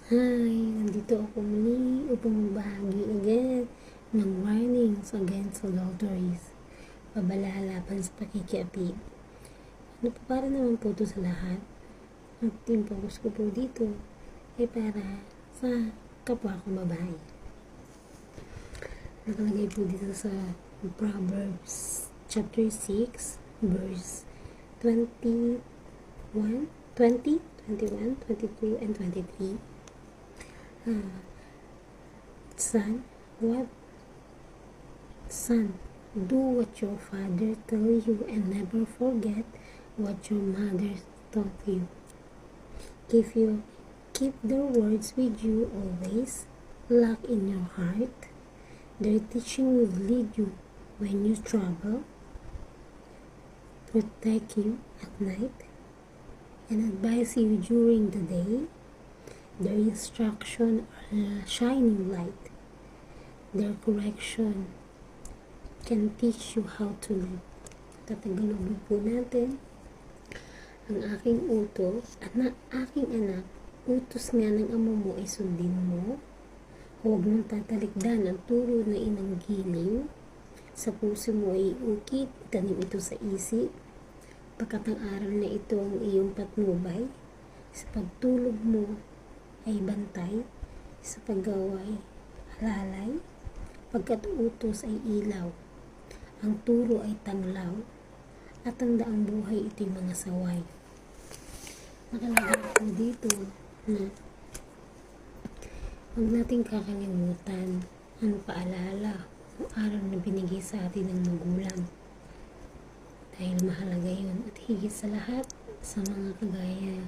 Hi, nandito ako muli upang magbahagi again ng warnings against adulteries. Pabala laban sa pakikiapid. Para naman po ito sa lahat. Ang team focus ko po dito ay para sa kapwa ko babae. Nakalagay po dito sa Proverbs chapter 6 verse 21, 22, and 23. Son, do what your father tell you and never forget what your mother taught you. If you keep their words with you always, lock in your heart, their teaching will lead you when you travel, protect you at night, and advise you during the day. Their instruction are shining light. Their correction can teach you how to live. Tatagalogin po natin. Ang aking aking anak, utos nga ng amo mo ay sundin mo. Huwag mong tatalikdan ang turo na inang giliw. Sa puso mo ay ukit, itanim ito sa isip. Pagkat ang aral na ito ang iyong patnubay, sa pagtulog mo ay bantay, sa paggawa ay halalay, pagkat utos ay ilaw, ang turo ay tanglaw, at ang daang buhay ito'y mga saway. Nakalagay po dito na huwag nating kakalimutan ang paalala o aral na binigay sa atin ng magulang. Dahil mahalaga yun, at higit sa lahat sa mga kagaya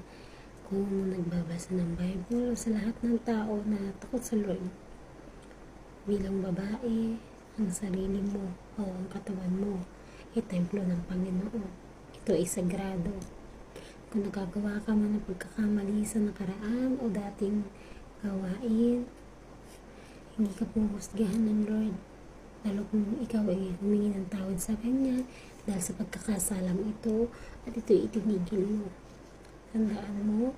kung nagbabasa ng Bible, sa lahat ng tao na takot sa Lord. Bilang babae, ang sarili mo o ang katawan mo ay templo ng Panginoon. Ito ay sagrado. Kung nagagawa ka man ng pagkakamali sa nakaraan o dating gawain, hindi ka puhusgahan ng Lord. Lalo kung ikaw ay humingi ng tawad sa Kanya dahil sa pagkakasalang ito at ito'y itinigil mo. Tandaan mo,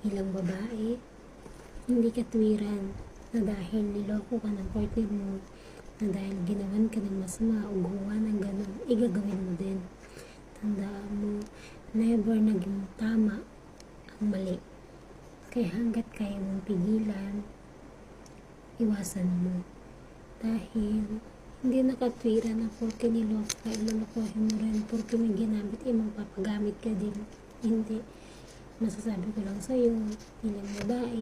bilang babae, hindi ka tuwiran na dahil niloko ka ng partner mo, na dahil ginawan ka ng masama o gumawa ng ganun, igagawin mo din. Tandaan mo, never naging tama ang mali. Kaya hanggat kaya mong pigilan, iwasan mo. Dahil hindi nakatwiran na porke niloko ka, ilolokohin mo rin, porke may ginamit, mapapagamit ka din. Hindi. Masasabi ko lang sa'yo, bilang babae,